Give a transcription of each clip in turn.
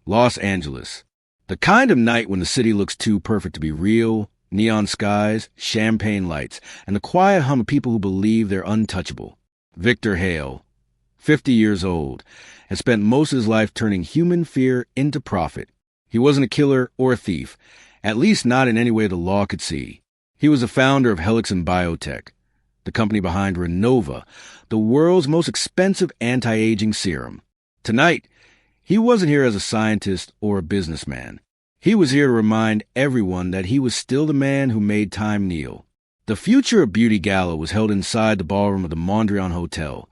Los Angeles. The kind of night when the city looks too perfect to be real, neon skies, champagne lights, and the quiet hum of people who believe they're untouchable. Victor Hale, 50 years old, has spent most of his life turning human fear into profit. He wasn't a killer or a thief, at least not in any way the law could see. He was the founder of Helixin Biotech, the company behind Renova, the world's most expensive anti-aging serum. Tonight, he wasn't here as a scientist or a businessman. He was here to remind everyone that he was still the man who made time kneel. The Future of Beauty Gala was held inside the ballroom of the Mondrian Hotel.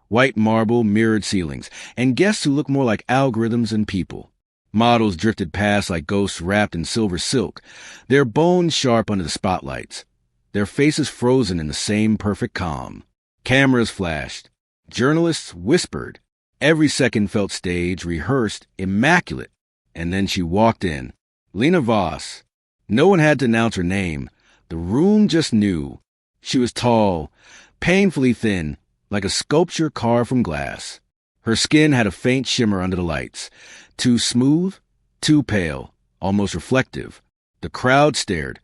White marble, mirrored ceilings, and guests who looked more like algorithms than people. Models drifted past like ghosts wrapped in silver silk, their bones sharp under the spotlights, their faces frozen in the same perfect calm. Cameras flashed. Journalists whispered. Every second felt staged, rehearsed, immaculate. And then she walked in. Lena Voss. No one had to announce her name. The room just knew. She was tall, painfully thin, like a sculpture carved from glass. Her skin had a faint shimmer under the lights. Too smooth, too pale, almost reflective. The crowd stared,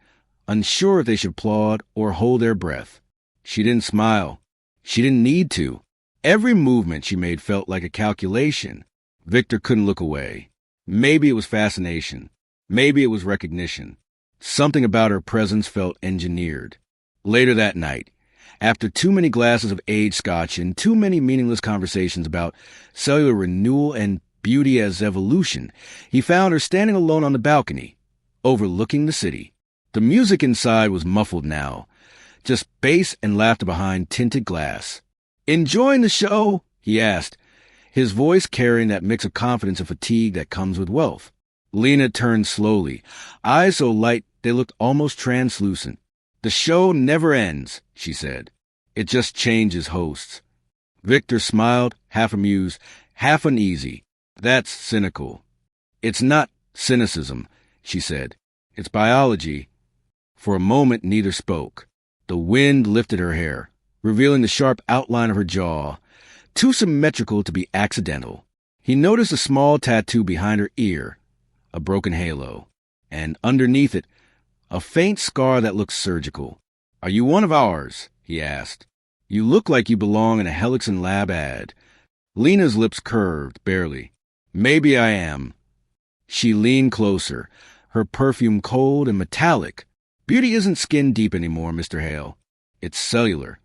unsure if they should applaud or hold their breath. She didn't smile. She didn't need to. Every movement she made felt like a calculation. Victor couldn't look away. Maybe it was fascination. Maybe it was recognition. Something about her presence felt engineered. Later that night, after too many glasses of aged scotch and too many meaningless conversations about cellular renewal and beauty as evolution, he found her standing alone on the balcony, overlooking the city. The music inside was muffled now, just bass and laughter behind tinted glass. "Enjoying the show?" he asked, his voice carrying that mix of confidence and fatigue that comes with wealth. Lena turned slowly, eyes so light they looked almost translucent. "The show never ends," she said. "It just changes hosts." Victor smiled, half amused, half uneasy. "That's cynical." "It's not cynicism," she said. "It's biology." For a moment, neither spoke. The wind lifted her hair, revealing the sharp outline of her jaw, too symmetrical to be accidental. He noticed a small tattoo behind her ear, a broken halo, and underneath it, a faint scar that looked surgical. "Are you one of ours?" he asked. "You look like you belong in a Helixin lab ad." Lena's lips curved, barely. "Maybe I am." She leaned closer, her perfume cold and metallic. "Beauty isn't skin deep anymore, Mr. Hale. It's cellular."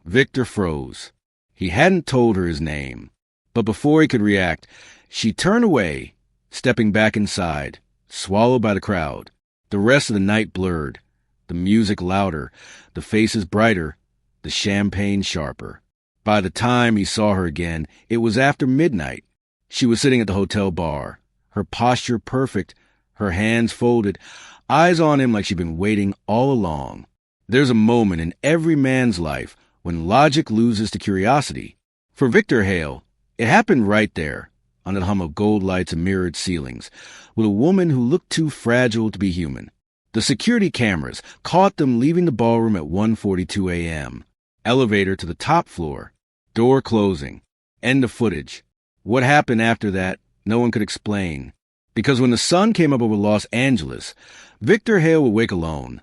Victor froze. He hadn't told her his name. But before he could react, she turned away, stepping back inside, swallowed by the crowd. The rest of the night blurred, the music louder, the faces brighter, the champagne sharper. By the time he saw her again, it was after midnight. She was sitting at the hotel bar, her posture perfect, her hands folded, eyes on him like she'd been waiting all along. There's a moment in every man's life when logic loses to curiosity. For Victor Hale, it happened right there, under the hum of gold lights and mirrored ceilings, with a woman who looked too fragile to be human. The security cameras caught them leaving the ballroom at 1:42 a.m. Elevator to the top floor. Door closing. End of footage. What happened after that, no one could explain. Because when the sun came up over Los Angeles, Victor Hale would wake alone.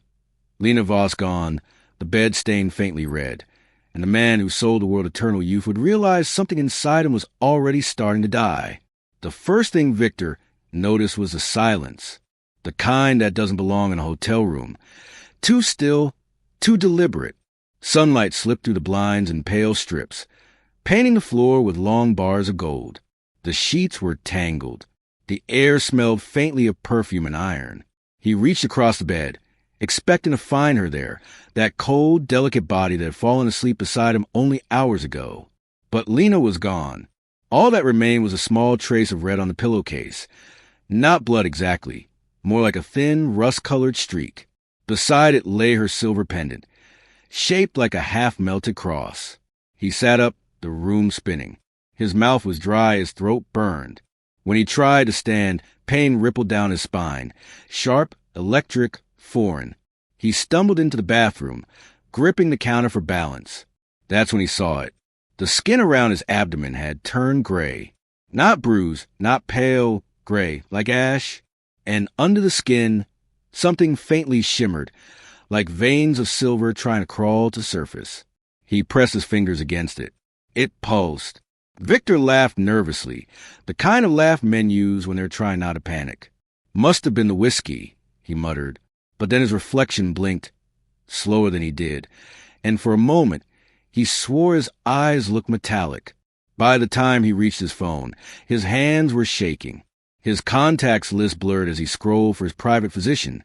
Lena Voss gone, the bed stained faintly red, and the man who sold the world eternal youth would realize something inside him was already starting to die. The first thing Victor noticed was the silence, the kind that doesn't belong in a hotel room. Too still, too deliberate. Sunlight slipped through the blinds in pale strips, painting the floor with long bars of gold. The sheets were tangled. The air smelled faintly of perfume and iron. He reached across the bed, expecting to find her there, that cold, delicate body that had fallen asleep beside him only hours ago. But Lena was gone. All that remained was a small trace of red on the pillowcase. Not blood exactly, more like a thin, rust-colored streak. Beside it lay her silver pendant, shaped like a half-melted cross. He sat up, the room spinning. His mouth was dry, his throat burned. When he tried to stand, pain rippled down his spine, sharp, electric, foreign. He stumbled into the bathroom, gripping the counter for balance. That's when he saw it. The skin around his abdomen had turned gray. Not bruised, not pale, gray, like ash, and under the skin, something faintly shimmered, like veins of silver trying to crawl to surface. He pressed his fingers against it. It pulsed. Victor laughed nervously, the kind of laugh men use when they're trying not to panic. Must have been the whiskey, he muttered, but then his reflection blinked, slower than he did, and for a moment he swore his eyes looked metallic. By the time he reached his phone, his hands were shaking. His contacts list blurred as he scrolled for his private physician,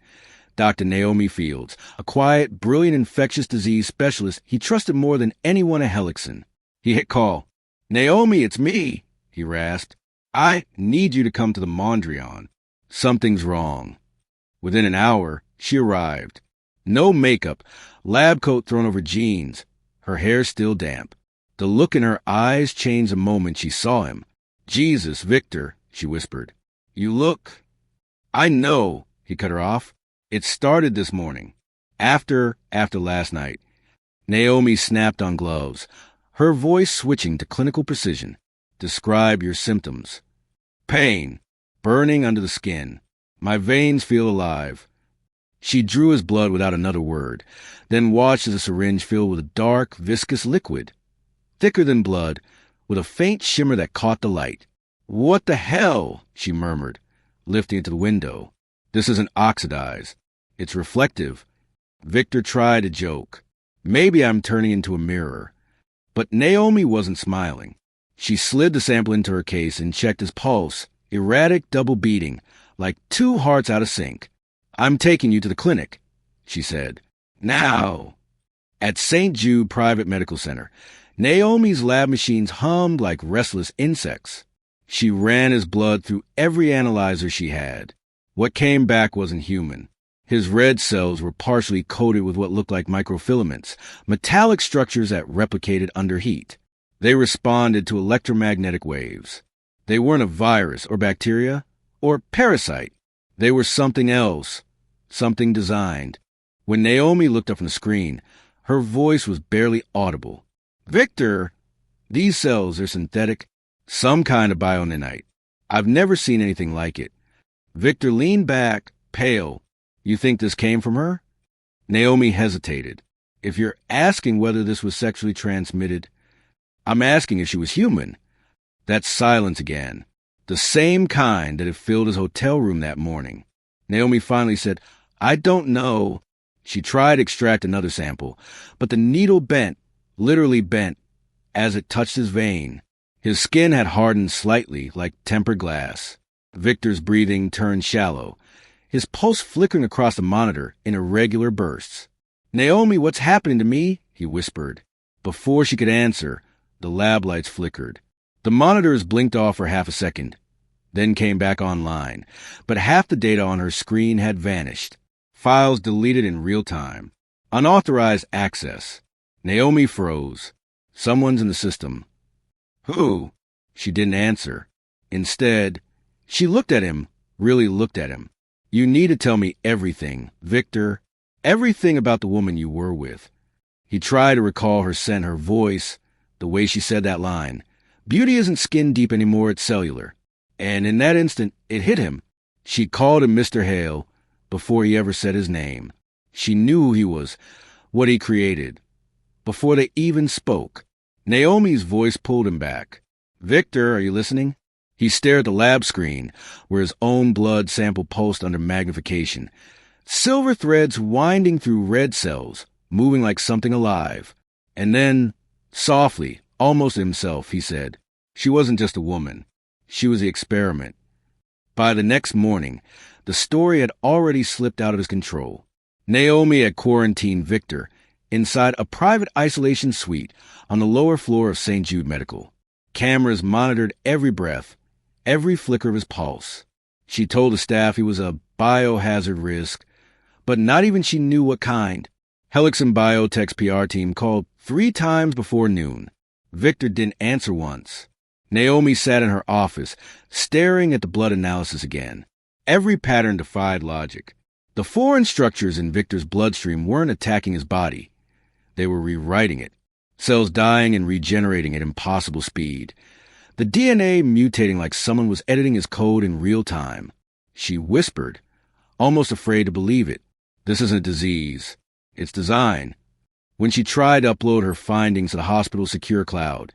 Dr. Naomi Fields, a quiet, brilliant infectious disease specialist he trusted more than anyone at Hellickson. He hit call. "Naomi, it's me," he rasped. "I need you to come to the Mondrian. Something's wrong." Within an hour, she arrived. No makeup, lab coat thrown over jeans, her hair still damp. The look in her eyes changed the moment she saw him. "Jesus, Victor," she whispered. "You look—" "I know," he cut her off. "It started this morning. After last night." Naomi snapped on gloves, her voice switching to clinical precision. "Describe your symptoms." "Pain. Burning under the skin. My veins feel alive." She drew his blood without another word, then watched as a syringe filled with a dark, viscous liquid, thicker than blood, with a faint shimmer that caught the light. "What the hell?" she murmured, lifting it to the window. "This isn't oxidized. It's reflective." Victor tried to joke. "Maybe I'm turning into a mirror." But Naomi wasn't smiling. She slid the sample into her case and checked his pulse, erratic double beating, like two hearts out of sync. "I'm taking you to the clinic," she said. "Now." At St. Jude Private Medical Center, Naomi's lab machines hummed like restless insects. She ran his blood through every analyzer she had. What came back wasn't human. His red cells were partially coated with what looked like microfilaments, metallic structures that replicated under heat. They responded to electromagnetic waves. They weren't a virus or bacteria or parasite. They were something else, something designed. When Naomi looked up from the screen, her voice was barely audible. "Victor, these cells are synthetic, some kind of bionanite. I've never seen anything like it." Victor leaned back, pale. "You think this came from her?" Naomi hesitated. "If you're asking whether this was sexually transmitted, I'm asking if she was human." That silence again, the same kind that had filled his hotel room that morning. Naomi finally said, "I don't know." She tried to extract another sample, but the needle bent, literally bent, as it touched his vein. His skin had hardened slightly, like tempered glass. Victor's breathing turned shallow, his pulse flickering across the monitor in irregular bursts. "Naomi, what's happening to me?" he whispered. Before she could answer, the lab lights flickered. The monitors blinked off for half a second, then came back online, but half the data on her screen had vanished. Files deleted in real time. Unauthorized access. Naomi froze. "Someone's in the system." "Who?" She didn't answer. Instead, she looked at him, really looked at him. "You need to tell me everything, Victor. Everything about the woman you were with." He tried to recall her scent, her voice, the way she said that line. Beauty isn't skin deep anymore, it's cellular. And in that instant, it hit him. She called him Mr. Hale before he ever said his name. She knew who he was, what he created, before they even spoke. Naomi's voice pulled him back. "Victor, are you listening?" He stared at the lab screen, where his own blood sample pulsed under magnification. Silver threads winding through red cells, moving like something alive. And then, softly, almost to himself, he said, "She wasn't just a woman. She was the experiment." By the next morning, the story had already slipped out of his control. Naomi had quarantined Victor inside a private isolation suite on the lower floor of St. Jude Medical. Cameras monitored every breath, every flicker of his pulse. She told the staff he was a biohazard risk, but not even she knew what kind. Hellickson Biotech's PR team called 3 times before noon. Victor didn't answer once. Naomi sat in her office, staring at the blood analysis again. Every pattern defied logic. The foreign structures in Victor's bloodstream weren't attacking his body. They were rewriting it. Cells dying and regenerating at impossible speed. the DNA mutating like someone was editing his code in real time. She whispered, almost afraid to believe it. This isn't a disease. It's design. When she tried to upload her findings to the hospital's secure cloud,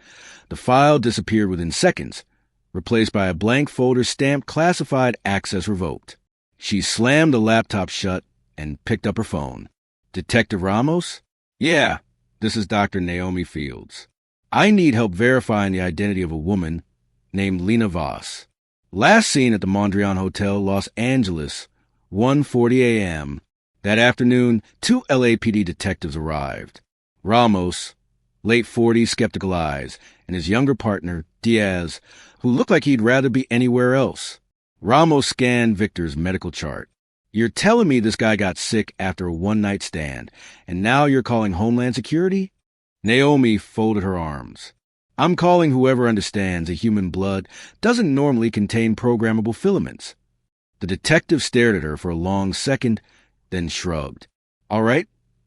the file disappeared within seconds, replaced by a blank folder stamped classified access revoked. She slammed the laptop shut and picked up her phone. Detective Ramos? Yeah, this is Dr. Naomi Fields. I need help verifying the identity of a woman named Lena Voss. Last seen at the Mondrian Hotel, Los Angeles, 1:40 a.m. That afternoon, 2 LAPD detectives arrived. Ramos, late 40s, skeptical eyes, and his younger partner, Diaz, who looked like he'd rather be anywhere else. Ramos scanned Victor's medical chart. You're telling me this guy got sick after a one-night stand, and now you're calling Homeland Security? Naomi folded her arms. I'm calling whoever understands that human blood doesn't normally contain programmable filaments. The detective stared at her for a long second, then shrugged. All right,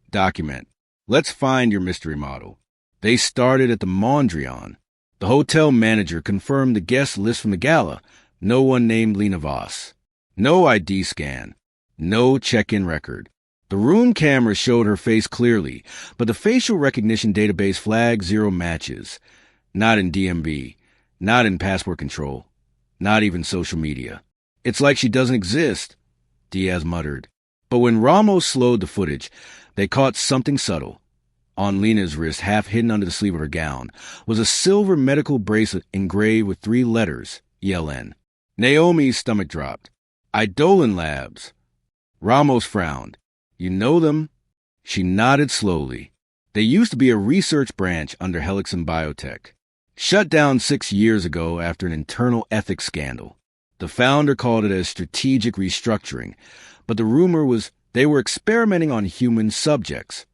document. Let's find your mystery model. They started at the Mondrian. The hotel manager confirmed the guest list from the gala. No one named Lena Voss. No ID scan. No check-in record. The room camera showed her face clearly, but the facial recognition database flagged 0 matches. Not in DMV. Not in passport control. Not even social media. It's like she doesn't exist, Diaz muttered. But when Ramos slowed the footage, they caught something subtle. On Lena's wrist, half hidden under the sleeve of her gown, was a silver medical bracelet engraved with 3 letters, ELN. Naomi's stomach dropped. Eidolon Labs. Ramos frowned. You know them? She nodded slowly. They used to be a research branch under Helixon Biotech. Shut down 6 years ago after an internal ethics scandal. The founder called it a strategic restructuring, but the rumor was they were experimenting on human subjects.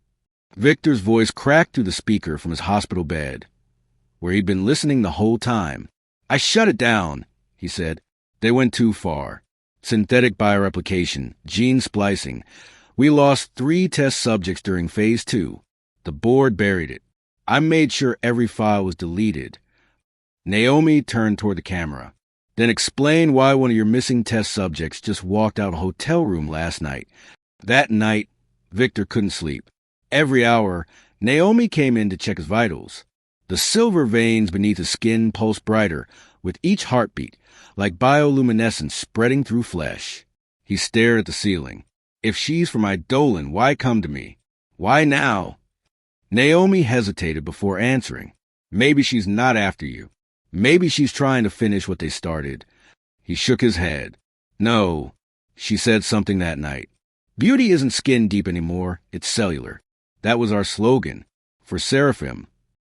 Victor's voice cracked through the speaker from his hospital bed, where he'd been listening the whole time. I shut it down, he said. They went too far. Synthetic bioreplication, gene splicing. We lost 3 test subjects during Phase 2. The board buried it. I made sure every file was deleted. Naomi turned toward the camera. Then explain why one of your missing test subjects just walked out of a hotel room last night. That night, Victor couldn't sleep. Every hour, Naomi came in to check his vitals. The silver veins beneath his skin pulsed brighter with each heartbeat, like bioluminescence spreading through flesh. He stared at the ceiling. If she's from Eidolon, why come to me? Why now? Naomi hesitated before answering. Maybe she's not after you. Maybe she's trying to finish what they started. He shook his head. No, she said something that night. Beauty isn't skin deep anymore, it's cellular. That was our slogan. For Seraphim.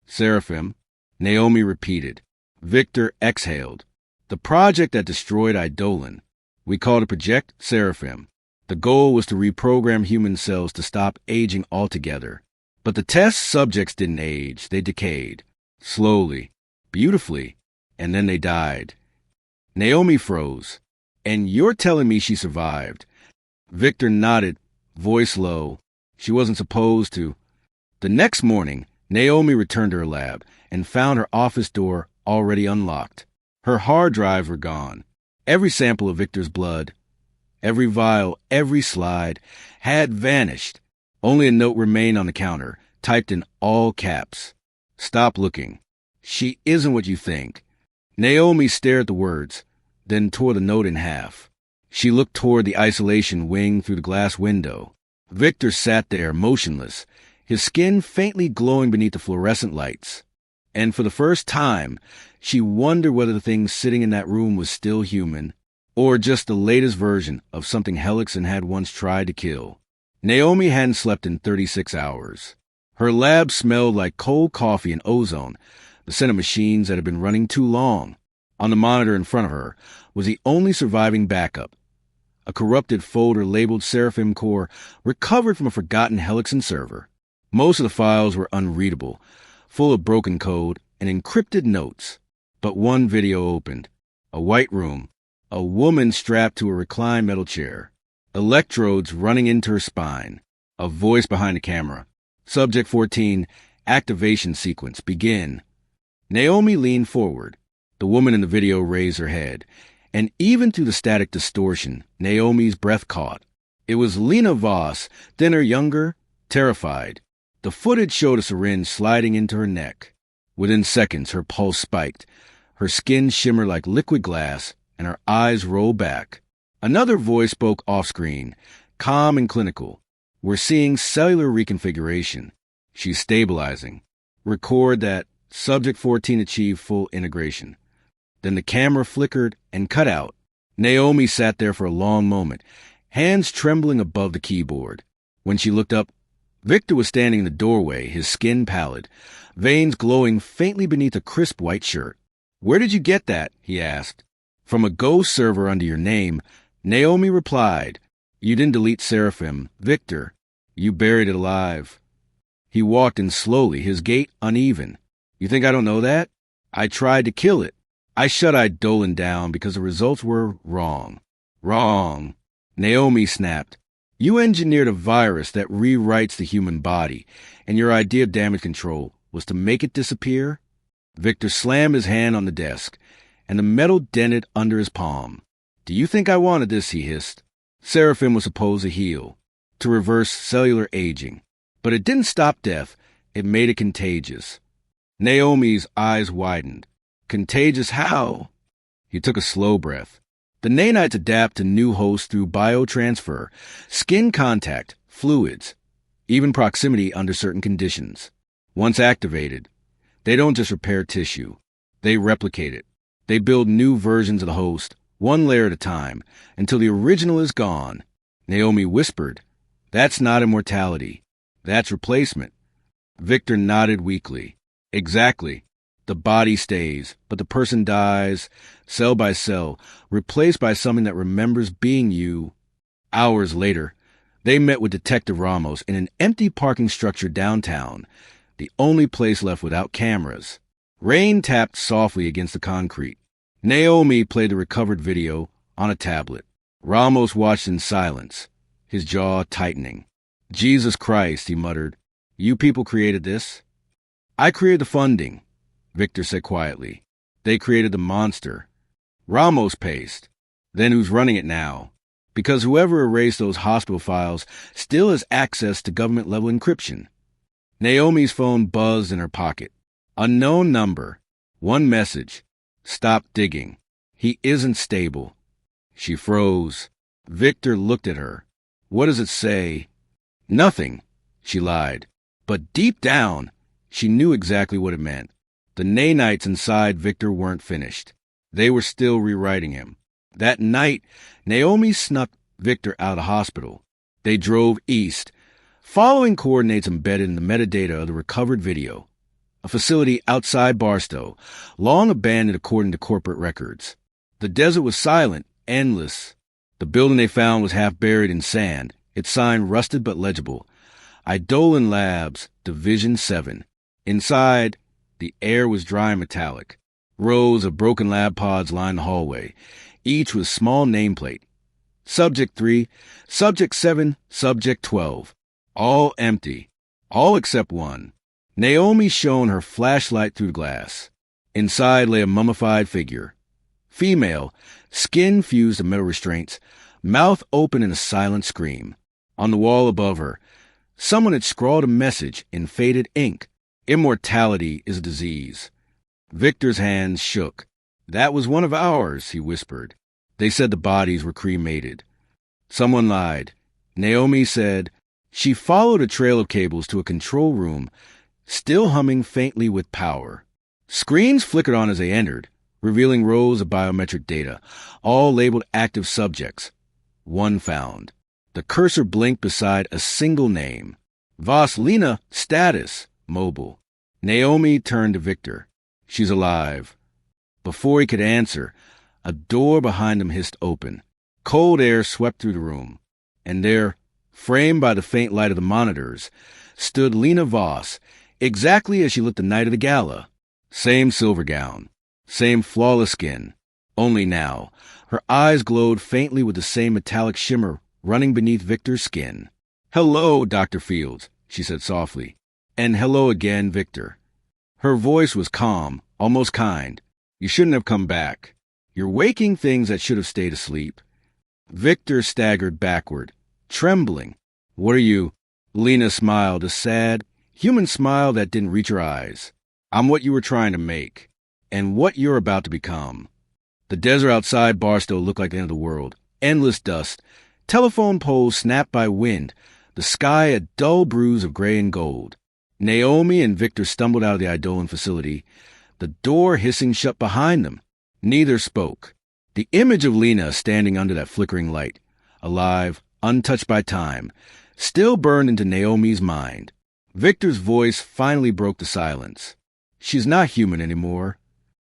Seraphim, Naomi repeated. Victor exhaled. The project that destroyed Eidolon. We called it Project Seraphim. The goal was to reprogram human cells to stop aging altogether. But the test subjects didn't age, they decayed. Slowly. Beautifully, and then they died. Naomi froze. And you're telling me she survived? Victor nodded, voice low. She wasn't supposed to. The next morning, Naomi returned to her lab and found her office door already unlocked. Her hard drives were gone. Every sample of Victor's blood, every vial, every slide, had vanished. Only a note remained on the counter, typed in all caps. Stop looking. She isn't what you think. Naomi stared at the words, then tore the note in half. She looked toward the isolation wing through the glass window. Victor sat there, motionless, his skin faintly glowing beneath the fluorescent lights. And for the first time, she wondered whether the thing sitting in that room was still human, or just the latest version of something Helixon had once tried to kill. Naomi hadn't slept in 36 hours. Her lab smelled like cold coffee and ozone, the scent of machines that had been running too long. On the monitor in front of her was the only surviving backup, a corrupted folder labeled Seraphim Core, recovered from a forgotten Helixon server. Most of the files were unreadable, full of broken code and encrypted notes. But one video opened. A white room, a woman strapped to a reclined metal chair, electrodes running into her spine, a voice behind the camera. Subject 14, activation sequence, begin. Naomi leaned forward. The woman in the video raised her head, and even through the static distortion, Naomi's breath caught. It was Lena Voss, thinner, younger, terrified. The footage showed a syringe sliding into her neck. Within seconds, her pulse spiked. Her skin shimmered like liquid glass, and her eyes rolled back. Another voice spoke off-screen, calm and clinical. "We're seeing cellular reconfiguration. She's stabilizing. Record that subject 14 achieved full integration." Then the camera flickered and cut out. Naomi sat there for a long moment, hands trembling above the keyboard. When she looked up, Victor was standing in the doorway, his skin pallid, veins glowing faintly beneath a crisp white shirt. "Where did you get that?" he asked. "From a ghost server under your name," Naomi replied. "You didn't delete Seraphim, Victor. You buried it alive." He walked in slowly, his gait uneven. "You think I don't know that? I tried to kill it. I shut Eidolon down because the results were wrong." "Wrong," Naomi snapped. "You engineered a virus that rewrites the human body, and your idea of damage control was to make it disappear?" Victor slammed his hand on the desk, and the metal dented under his palm. "Do you think I wanted this?" he hissed. Seraphim was supposed to heal, to reverse cellular aging. But it didn't stop death, it made it contagious. Naomi's eyes widened. "Contagious how?" He took a slow breath. "The nanites adapt to new hosts through biotransfer, skin contact, fluids, even proximity under certain conditions. Once activated, they don't just repair tissue. They replicate it. They build new versions of the host, one layer at a time, until the original is gone." Naomi whispered, "That's not immortality. That's replacement." Victor nodded weakly. "Exactly. The body stays, but the person dies, cell by cell, replaced by something that remembers being you." Hours later, they met with Detective Ramos in an empty parking structure downtown, the only place left without cameras. Rain tapped softly against the concrete. Naomi played the recovered video on a tablet. Ramos watched in silence, his jaw tightening. "Jesus Christ," he muttered. "You people created this?" "I created the funding," Victor said quietly. "They created the monster." Ramos paced. "Then who's running it now? Because whoever erased those hospital files still has access to government-level encryption." Naomi's phone buzzed in her pocket. Unknown number. One message. "Stop digging. He isn't stable." She froze. Victor looked at her. "What does it say?" "Nothing," she lied. But deep down, she knew exactly what it meant. The nanites inside Victor weren't finished. They were still rewriting him. That night, Naomi snuck Victor out of the hospital. They drove east, following coordinates embedded in the metadata of the recovered video. A facility outside Barstow, long abandoned according to corporate records. The desert was silent, endless. The building they found was half buried in sand, its sign rusted but legible. Eidolon Labs, Division 7. Inside, the air was dry and metallic. Rows of broken lab pods lined the hallway, each with small nameplate. Subject 3, Subject 7, Subject 12. All empty. All except one. Naomi shone her flashlight through the glass. Inside lay a mummified figure. Female, skin fused to metal restraints, mouth open in a silent scream. On the wall above her, someone had scrawled a message in faded ink. "Immortality is a disease." Victor's hands shook. "That was one of ours," he whispered. "They said the bodies were cremated." Someone lied. Naomi said she followed a trail of cables to a control room, still humming faintly with power. Screens flickered on as they entered, revealing rows of biometric data, all labeled active subjects. One found. The cursor blinked beside a single name. Vaslina, status, mobile. Naomi turned to Victor. "She's alive." Before he could answer, a door behind him hissed open. Cold air swept through the room, and there, framed by the faint light of the monitors, stood Lena Voss, exactly as she looked the night of the gala. Same silver gown, same flawless skin. Only now, her eyes glowed faintly with the same metallic shimmer running beneath Victor's skin. "Hello, Dr. Fields," she said softly. "And hello again, Victor." Her voice was calm, almost kind. You shouldn't have come back. You're waking things that should have stayed asleep. Victor staggered backward, trembling. What are you? Lena smiled, a sad, human smile that didn't reach her eyes. I'm what you were trying to make, and what you're about to become. The desert outside Barstow looked like the end of the world. Endless dust. Telephone poles snapped by wind. The sky a dull bruise of gray and gold. Naomi and Victor stumbled out of the Idolan facility, the door hissing shut behind them. Neither spoke. The image of Lena standing under that flickering light, alive, untouched by time, still burned into Naomi's mind. Victor's voice finally broke the silence. She's not human anymore.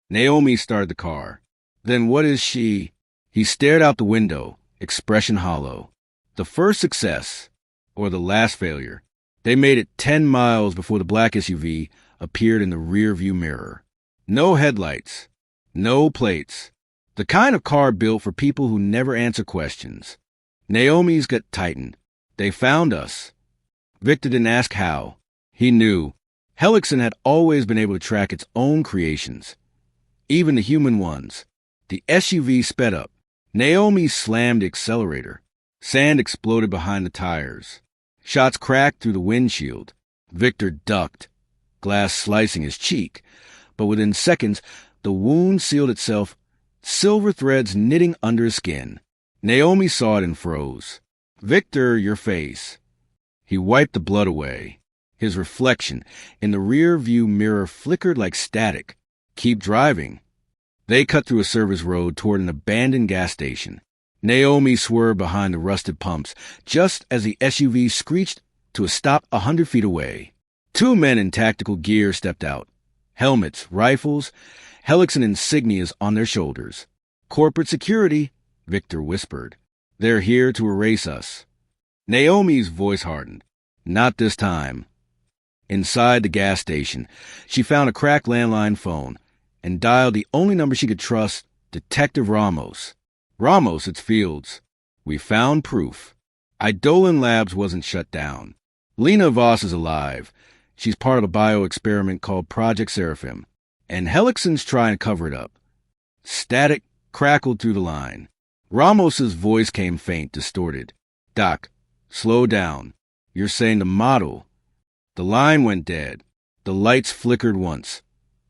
Naomi started the car. Then what is she? He stared out the window, expression hollow. The first success, or the last failure. They made it 10 miles before the black SUV appeared in the rearview mirror. No headlights, no plates. The kind of car built for people who never answer questions. Naomi's gut tightened. They found us. Victor didn't ask how. He knew. Hellickson had always been able to track its own creations, even the human ones. The SUV sped up. Naomi slammed the accelerator. Sand exploded behind the tires. Shots cracked through the windshield. Victor ducked, glass slicing his cheek. But within seconds, the wound sealed itself, silver threads knitting under his skin. Naomi saw it and froze. Victor, your face. He wiped the blood away. His reflection in the rear view mirror flickered like static. Keep driving. They cut through a service road toward an abandoned gas station. Naomi swerved behind the rusted pumps just as the SUV screeched to a stop 100 feet away. 2 men in tactical gear stepped out. Helmets, rifles, Hellickson insignias on their shoulders. Corporate security, Victor whispered. They're here to erase us. Naomi's voice hardened. Not this time. Inside the gas station, she found a cracked landline phone and dialed the only number she could trust, Detective Ramos. Ramos, it's Fields. We found proof. Idolan Labs wasn't shut down. Lena Voss is alive. She's part of a bio-experiment called Project Seraphim, and Hellickson's trying to cover it up. Static crackled through the line. Ramos's voice came faint, distorted. Doc, slow down. You're saying the model. The line went dead. The lights flickered once,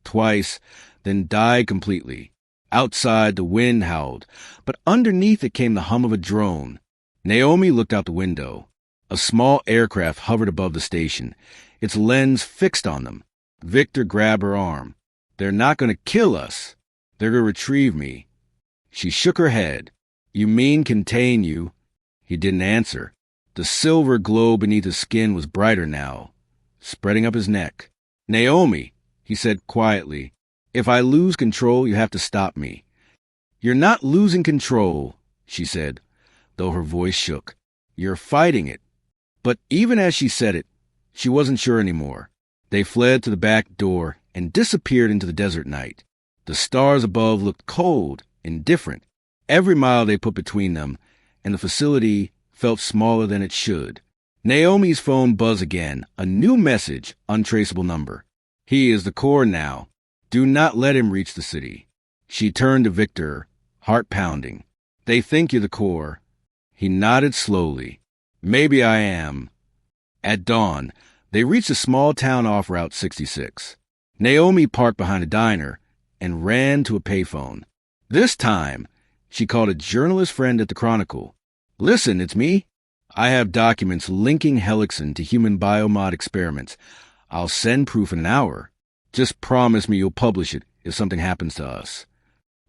twice, then died completely. Outside, the wind howled, but underneath it came the hum of a drone. Naomi looked out the window. A small aircraft hovered above the station, its lens fixed on them. Victor grabbed her arm. They're not going to kill us. They're going to retrieve me. She shook her head. You mean contain you? He didn't answer. The silver glow beneath his skin was brighter now, spreading up his neck. Naomi, he said quietly, if I lose control, you have to stop me. You're not losing control, she said, though her voice shook. You're fighting it. But even as she said it, she wasn't sure anymore. They fled to the back door and disappeared into the desert night. The stars above looked cold, indifferent. Every mile they put between them, and the facility felt smaller than it should. Naomi's phone buzzed again, a new message, untraceable number. He is the core now. Do not let him reach the city. She turned to Victor, heart pounding. They think you're the core. He nodded slowly. Maybe I am. At dawn, they reached a small town off Route 66. Naomi parked behind a diner and ran to a payphone. This time, she called a journalist friend at the Chronicle. Listen, it's me. I have documents linking Hellickson to human biomod experiments. I'll send proof in an hour. Just promise me you'll publish it if something happens to us.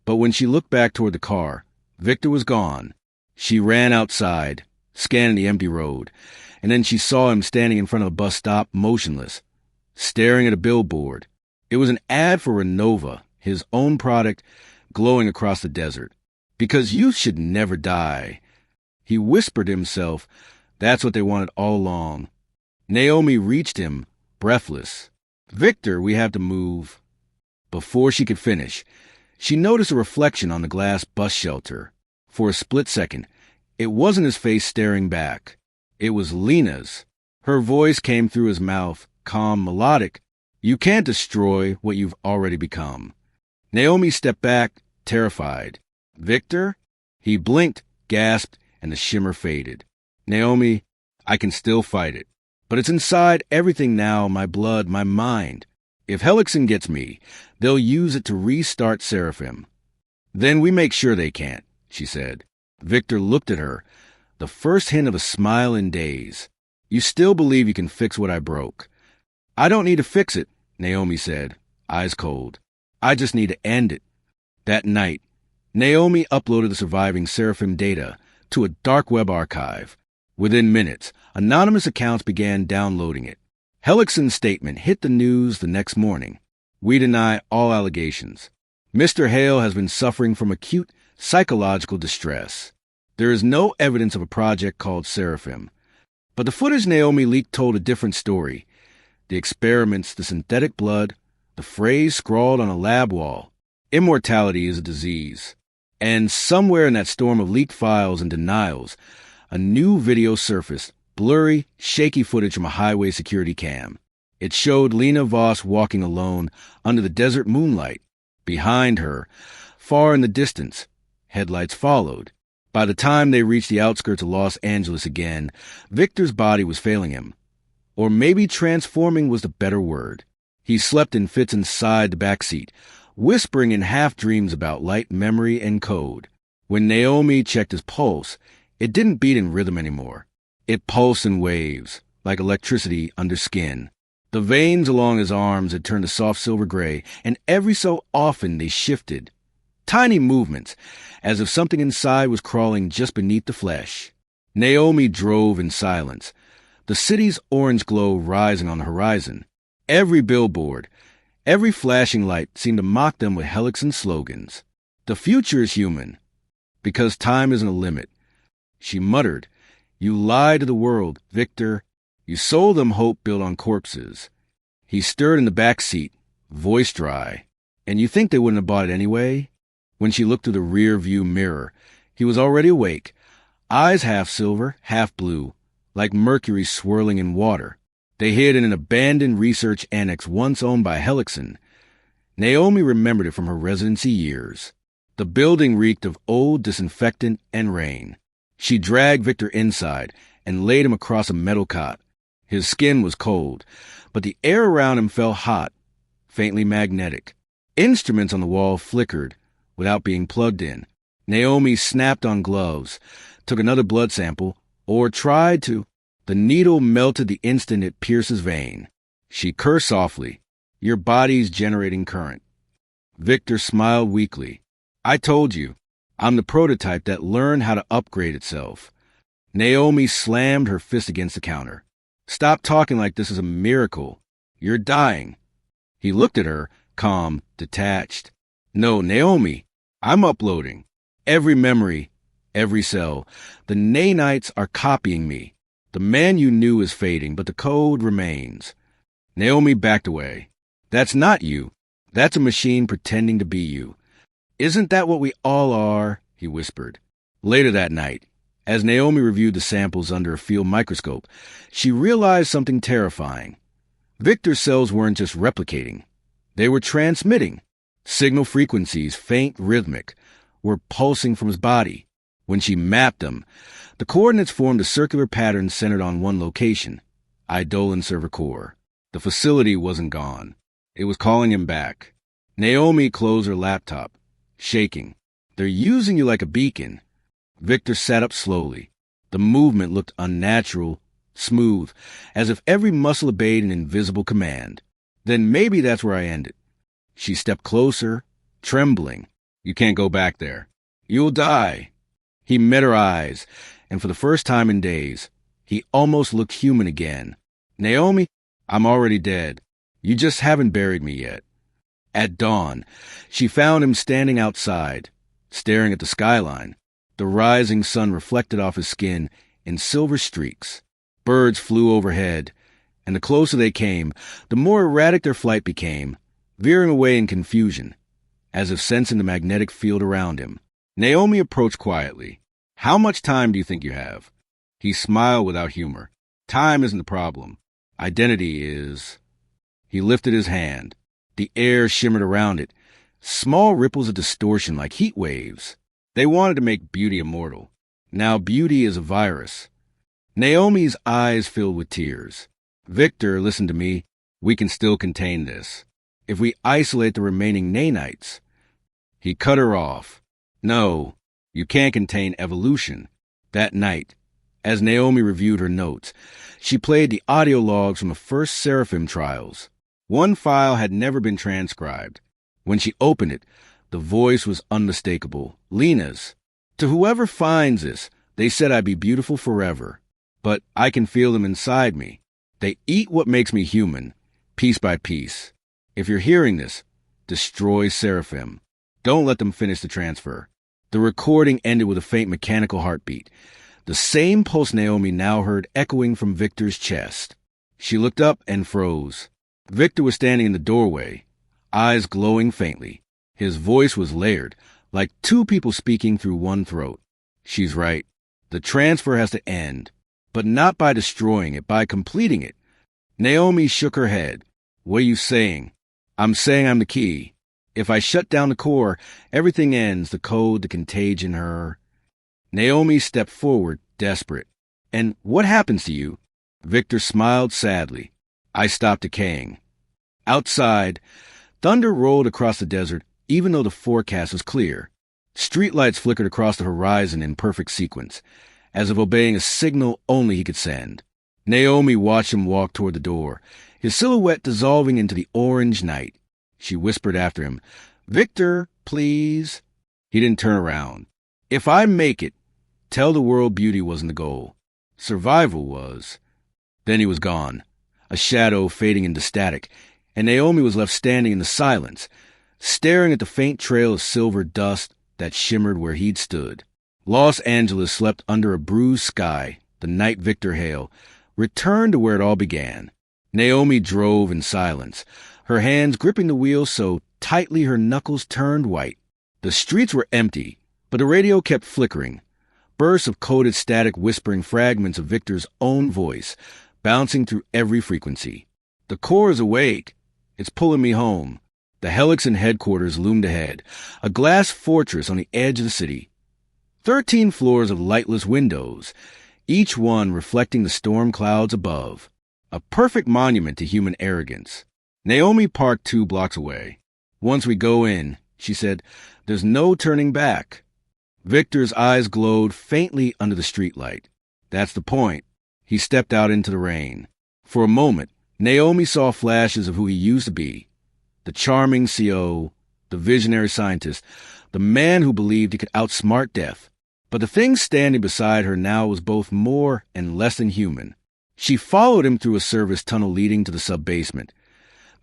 But when she looked back toward the car, Victor was gone. She ran outside, scanning the empty road, and then she saw him standing in front of a bus stop, motionless, staring at a billboard. It was an ad for Renova, his own product, glowing across the desert. Because youth should never die. He whispered to himself, that's what they wanted all along. Naomi reached him, breathless. Victor, we have to move. Before she could finish, she noticed a reflection on the glass bus shelter. For a split second, it wasn't his face staring back. It was Lena's. Her voice came through his mouth, calm, melodic. You can't destroy what you've already become. Naomi stepped back, terrified. Victor? He blinked, gasped, and the shimmer faded. Naomi, I can still fight it. But it's inside everything now, my blood, my mind. If Helixon gets me, they'll use it to restart Seraphim. Then we make sure they can't, she said. Victor looked at her, the first hint of a smile in days. You still believe you can fix what I broke? I don't need to fix it, Naomi said, eyes cold. I just need to end it. That night, Naomi uploaded the surviving Seraphim data to a dark web archive. Within minutes, anonymous accounts began downloading it. Helixson's statement hit the news the next morning. We deny all allegations. Mr. Hale has been suffering from acute psychological distress. There is no evidence of a project called Seraphim. But the footage Naomi leaked told a different story. The experiments, the synthetic blood, the phrase scrawled on a lab wall. Immortality is a disease. And somewhere in that storm of leaked files and denials, a new video surfaced, blurry, shaky footage from a highway security cam. It showed Lena Voss walking alone under the desert moonlight. Behind her, far in the distance, headlights followed. By the time they reached the outskirts of Los Angeles again, Victor's body was failing him. Or maybe transforming was the better word. He slept in fits inside the backseat, whispering in half-dreams about light memory and code. When Naomi checked his pulse, it didn't beat in rhythm anymore. It pulsed in waves, like electricity under skin. The veins along his arms had turned a soft silver gray, and every so often they shifted. Tiny movements, as if something inside was crawling just beneath the flesh. Naomi drove in silence, the city's orange glow rising on the horizon. Every billboard, every flashing light seemed to mock them with Helixson slogans. The future is human, because time isn't a limit. She muttered, You lied to the world, Victor. You sold them hope built on corpses. He stirred in the back seat, voice dry. And you think they wouldn't have bought it anyway? When she looked through the rear view mirror, he was already awake, eyes half silver, half blue, like mercury swirling in water. They hid in an abandoned research annex once owned by Helixson. Naomi remembered it from her residency years. The building reeked of old disinfectant and rain. She dragged Victor inside and laid him across a metal cot. His skin was cold, but the air around him felt hot, faintly magnetic. Instruments on the wall flickered without being plugged in. Naomi snapped on gloves, took another blood sample, or tried to. The needle melted the instant it pierced his vein. She cursed softly. Your body's generating current. Victor smiled weakly. I told you, I'm the prototype that learned how to upgrade itself. Naomi slammed her fist against the counter. Stop talking like this is a miracle. You're dying. He looked at her, calm, detached. No, Naomi, I'm uploading. Every memory, every cell. The nanites are copying me. The man you knew is fading, but the code remains. Naomi backed away. That's not you. That's a machine pretending to be you. Isn't that what we all are? He whispered. Later that night, as Naomi reviewed the samples under a field microscope, she realized something terrifying. Victor's cells weren't just replicating. They were transmitting. Signal frequencies, faint, rhythmic, were pulsing from his body. When she mapped them, the coordinates formed a circular pattern centered on one location, Eidolon Server Core. The facility wasn't gone. It was calling him back. Naomi closed her laptop, shaking. They're using you like a beacon. Victor sat up slowly. The movement looked unnatural, smooth, as if every muscle obeyed an invisible command. Then maybe that's where I ended. She stepped closer, trembling. You can't go back there. You'll die. He met her eyes, and for the first time in days, he almost looked human again. Naomi, I'm already dead. You just haven't buried me yet. At dawn, she found him standing outside, staring at the skyline. The rising sun reflected off his skin in silver streaks. Birds flew overhead, and the closer they came, the more erratic their flight became, veering away in confusion, as if sensing the magnetic field around him. Naomi approached quietly. How much time do you think you have? He smiled without humor. Time isn't the problem. Identity is. He lifted his hand. The air shimmered around it, Small ripples of distortion like heat waves. They wanted to make beauty immortal. Now beauty is a virus. Naomi's eyes filled with tears. Victor, listen to me. We can still contain this. If we isolate the remaining nanites. He cut her off. No, you can't contain evolution. That night, as Naomi reviewed her notes, she played the audio logs from the first Seraphim trials. One file had never been transcribed. When she opened it, the voice was unmistakable. Lena's. To whoever finds this, they said I'd be beautiful forever. But I can feel them inside me. They eat what makes me human, piece by piece. If you're hearing this, destroy Seraphim. Don't let them finish the transfer. The recording ended with a faint mechanical heartbeat. The same pulse Naomi now heard echoing from Victor's chest. She looked up and froze. Victor was standing in the doorway, eyes glowing faintly. His voice was layered, like two people speaking through one throat. She's right. The transfer has to end, but not by destroying it, by completing it. Naomi shook her head. What are you saying? I'm saying I'm the key. If I shut down the core, everything ends, the code, the contagion, her. Naomi stepped forward, desperate. And what happens to you? Victor smiled sadly. I stopped decaying. Outside, thunder rolled across the desert, even though the forecast was clear. Streetlights flickered across the horizon in perfect sequence, as if obeying a signal only he could send. Naomi watched him walk toward the door, his silhouette dissolving into the orange night. She whispered after him, Victor, please. He didn't turn around. If I make it, tell the world beauty wasn't the goal. Survival was. Then he was gone, a shadow fading into static, and Naomi was left standing in the silence, staring at the faint trail of silver dust that shimmered where he'd stood. Los Angeles slept under a bruised sky. The night Victor Hale returned to where it all began. Naomi drove in silence, her hands gripping the wheel so tightly her knuckles turned white. The streets were empty, but the radio kept flickering, bursts of coded static whispering fragments of Victor's own voice, bouncing through every frequency. The core is awake. It's pulling me home. The Helixon headquarters loomed ahead, a glass fortress on the edge of the city. 13 floors of lightless windows, each one reflecting the storm clouds above. A perfect monument to human arrogance. Naomi parked 2 blocks away. Once we go in, she said, there's no turning back. Victor's eyes glowed faintly under the streetlight. That's the point. He stepped out into the rain. For a moment, Naomi saw flashes of who he used to be. The charming CO, the visionary scientist, the man who believed he could outsmart death. But the thing standing beside her now was both more and less than human. She followed him through a service tunnel leading to the sub-basement,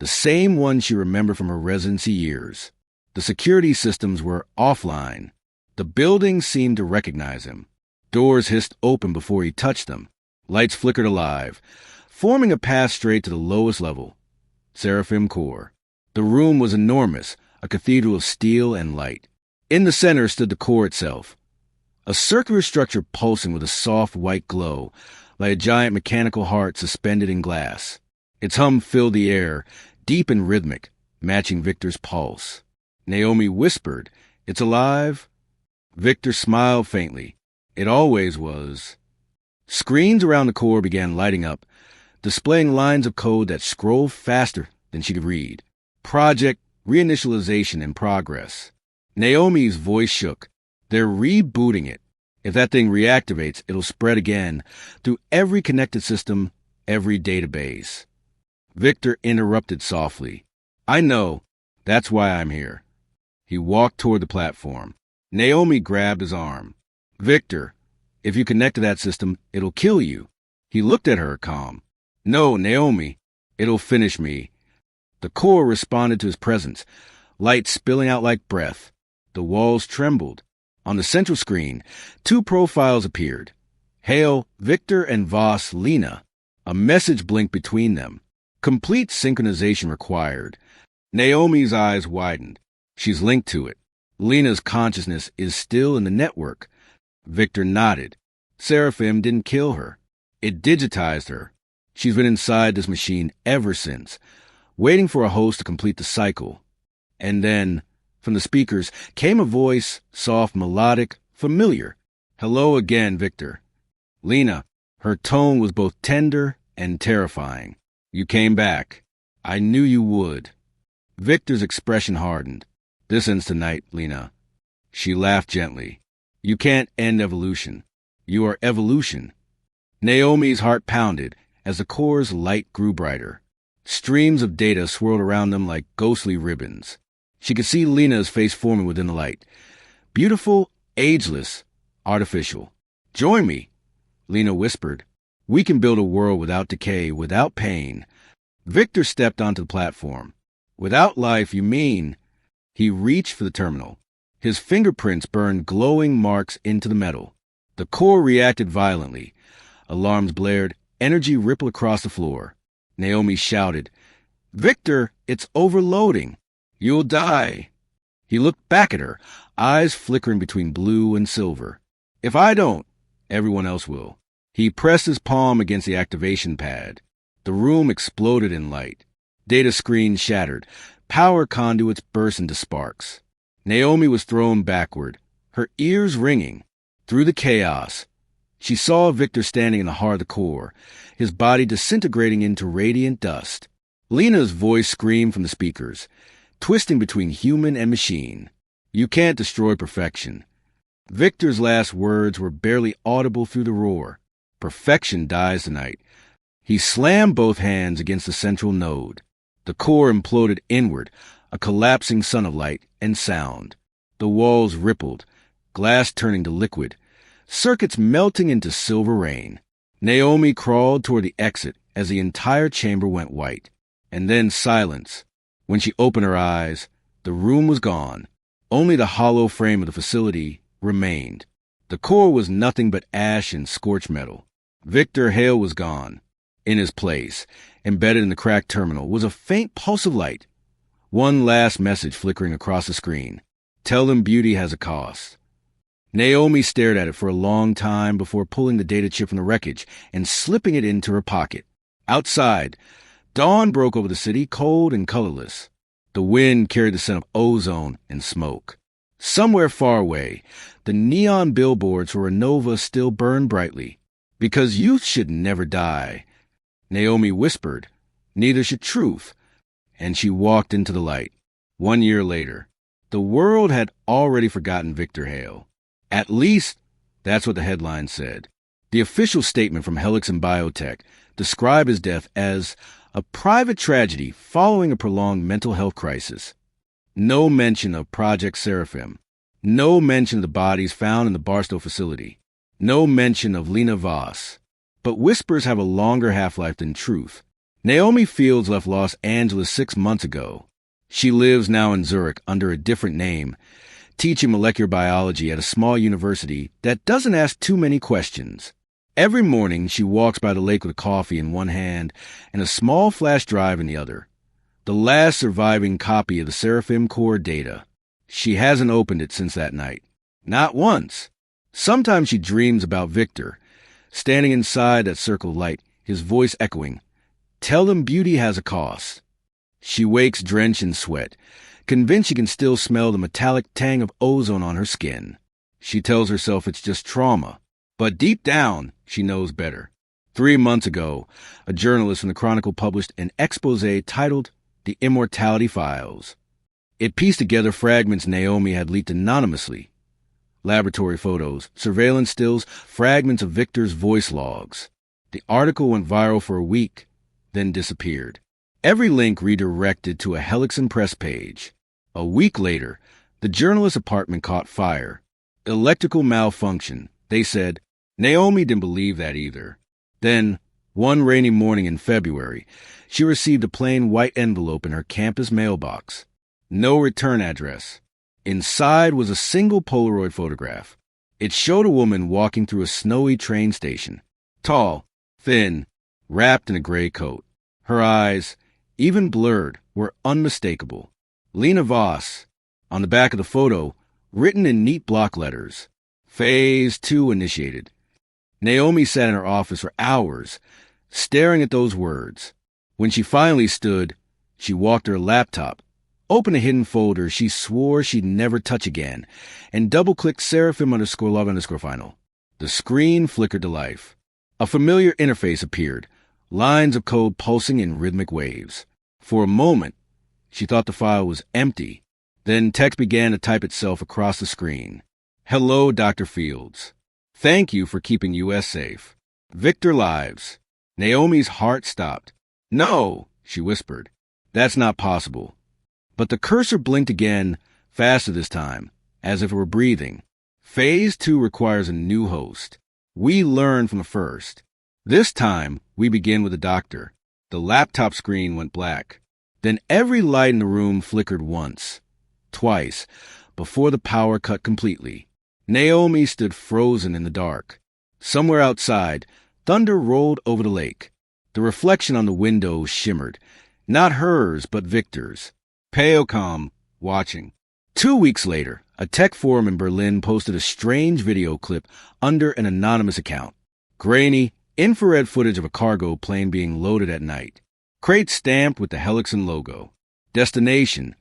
the same one she remembered from her residency years. The security systems were offline. The building seemed to recognize him. Doors hissed open before he touched them. Lights flickered alive, forming a path straight to the lowest level. Seraphim Core. The room was enormous, a cathedral of steel and light. In the center stood the core itself, a circular structure pulsing with a soft white glow, like a giant mechanical heart suspended in glass. Its hum filled the air, deep and rhythmic, matching Victor's pulse. Naomi whispered, It's alive? Victor smiled faintly. It always was. Screens around the core began lighting up, displaying lines of code that scrolled faster than she could read. Project reinitialization in progress. Naomi's voice shook. They're rebooting it. If that thing reactivates, it'll spread again through every connected system, every database. Victor interrupted softly. I know. That's why I'm here. He walked toward the platform. Naomi grabbed his arm. Victor, if you connect to that system, it'll kill you. He looked at her, calm. No, Naomi, it'll finish me. The core responded to his presence, light spilling out like breath. The walls trembled. On the central screen, 2 profiles appeared. Hale, Victor, and Voss, Lena. A message blinked between them. Complete synchronization required. Naomi's eyes widened. She's linked to it. Lena's consciousness is still in the network. Victor nodded. Seraphim didn't kill her. It digitized her. She's been inside this machine ever since, waiting for a host to complete the cycle. And then From the speakers came a voice, soft, melodic, familiar. "Hello again, Victor." "Lena." Her tone was both tender and terrifying. "You came back. I knew you would." Victor's expression hardened. "This ends tonight, Lena." She laughed gently. "You can't end evolution. You are evolution." Naomi's heart pounded as the core's light grew brighter. Streams of data swirled around them like ghostly ribbons. She could see Lena's face forming within the light. Beautiful, ageless, artificial. "Join me," Lena whispered. "We can build a world without decay, without pain." Victor stepped onto the platform. "Without life, you mean?" He reached for the terminal. His fingerprints burned glowing marks into the metal. The core reacted violently. Alarms blared. Energy rippled across the floor. Naomi shouted, "Victor, it's overloading. You'll die." He looked back at her, eyes flickering between blue and silver. "If I don't, everyone else will." He pressed his palm against the activation pad. The room exploded in light. Data screens shattered. Power conduits burst into sparks. Naomi was thrown backward, her ears ringing. Through the chaos, she saw Victor standing in the heart of the core, his body disintegrating into radiant dust. Lena's voice screamed from the speakers, twisting between human and machine. "You can't destroy perfection." Victor's last words were barely audible through the roar. "Perfection dies tonight." He slammed both hands against the central node. The core imploded inward, a collapsing sun of light and sound. The walls rippled, glass turning to liquid, circuits melting into silver rain. Naomi crawled toward the exit as the entire chamber went white. And then silence. When she opened her eyes, the room was gone. Only the hollow frame of the facility remained. The core was nothing but ash and scorched metal. Victor Hale was gone. In his place, embedded in the cracked terminal, was a faint pulse of light. One last message flickering across the screen. "Tell them beauty has a cost." Naomi stared at it for a long time before pulling the data chip from the wreckage and slipping it into her pocket. Outside, dawn broke over the city, cold and colorless. The wind carried the scent of ozone and smoke. Somewhere far away, the neon billboards for Renova still burned brightly. "Because youth should never die," Naomi whispered. "Neither should truth." And she walked into the light. 1 year later, the world had already forgotten Victor Hale. At least, that's what the headline said. The official statement from Helix and Biotech described his death as a private tragedy following a prolonged mental health crisis. No mention of Project Seraphim. No mention of the bodies found in the Barstow facility. No mention of Lena Voss. But whispers have a longer half-life than truth. Naomi Fields left Los Angeles 6 months ago. She lives now in Zurich under a different name, teaching molecular biology at a small university that doesn't ask too many questions. Every morning, she walks by the lake with a coffee in one hand and a small flash drive in the other. The last surviving copy of the Seraphim Core data. She hasn't opened it since that night. Not once. Sometimes she dreams about Victor, standing inside that circle of light, his voice echoing, "Tell them beauty has a cost." She wakes drenched in sweat, convinced she can still smell the metallic tang of ozone on her skin. She tells herself it's just trauma. But deep down, she knows better. 3 months ago, a journalist from the Chronicle published an exposé titled The Immortality Files. It pieced together fragments Naomi had leaked anonymously. Laboratory photos, surveillance stills, fragments of Victor's voice logs. The article went viral for a week, then disappeared. Every link redirected to a Helixon press page. A week later, the journalist's apartment caught fire. Electrical malfunction, they said. Naomi didn't believe that either. Then, one rainy morning in February, she received a plain white envelope in her campus mailbox. No return address. Inside was a single Polaroid photograph. It showed a woman walking through a snowy train station. Tall, thin, wrapped in a gray coat. Her eyes, even blurred, were unmistakable. Lena Voss. On the back of the photo, written in neat block letters. Phase 2 initiated. Naomi sat in her office for hours, staring at those words. When she finally stood, she walked to her laptop, opened a hidden folder she swore she'd never touch again, and double-clicked seraphim_love_final. The screen flickered to life. A familiar interface appeared, lines of code pulsing in rhythmic waves. For a moment, she thought the file was empty. Then text began to type itself across the screen. Hello, Dr. Fields. Thank you for keeping U.S. safe. Victor lives. Naomi's heart stopped. No, she whispered. That's not possible. But the cursor blinked again, faster this time, as if it were breathing. Phase 2 requires a new host. We learn from the first. This time, we begin with the doctor. The laptop screen went black. Then every light in the room flickered once, twice, before the power cut completely. Naomi stood frozen in the dark. Somewhere outside, thunder rolled over the lake. The reflection on the window shimmered, not hers, but Victor's. Pale calm, watching. 2 weeks later, a tech forum in Berlin posted a strange video clip under an anonymous account. Grainy, infrared footage of a cargo plane being loaded at night. Crate stamped with the Helixon logo. Destination,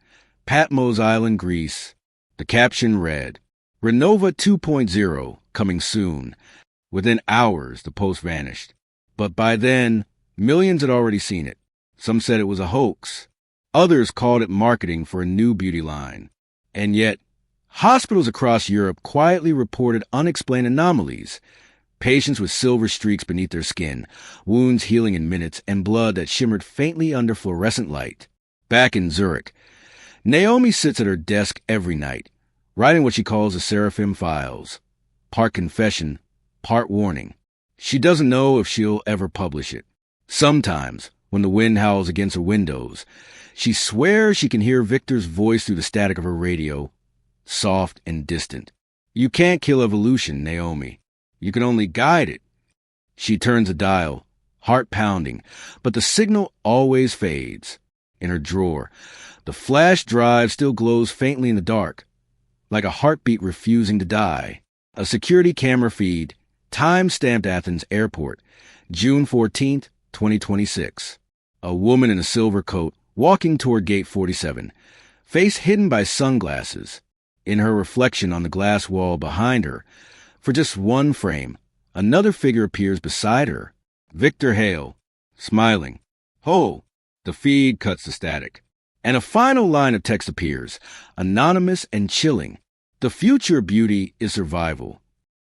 Patmos Island, Greece. The caption read, Renova 2.0, coming soon. Within hours, the post vanished. But by then, millions had already seen it. Some said it was a hoax. Others called it marketing for a new beauty line. And yet, hospitals across Europe quietly reported unexplained anomalies. Patients with silver streaks beneath their skin, wounds healing in minutes, and blood that shimmered faintly under fluorescent light. Back in Zurich, Naomi sits at her desk every night, writing what she calls the Seraphim Files. Part confession, part warning. She doesn't know if she'll ever publish it. Sometimes, when the wind howls against her windows, she swears she can hear Victor's voice through the static of her radio, soft and distant. You can't kill evolution, Naomi. You can only guide it. She turns a dial, heart pounding, but the signal always fades. In her drawer, the flash drive still glows faintly in the dark, like a heartbeat refusing to die. A security camera feed, time-stamped Athens Airport, June 14th, 2026. A woman in a silver coat walking toward Gate 47, face hidden by sunglasses. In her reflection on the glass wall behind her, for just one frame, another figure appears beside her. Victor Hale, smiling. Ho! The feed cuts the static. And a final line of text appears, anonymous and chilling. The future of beauty is survival.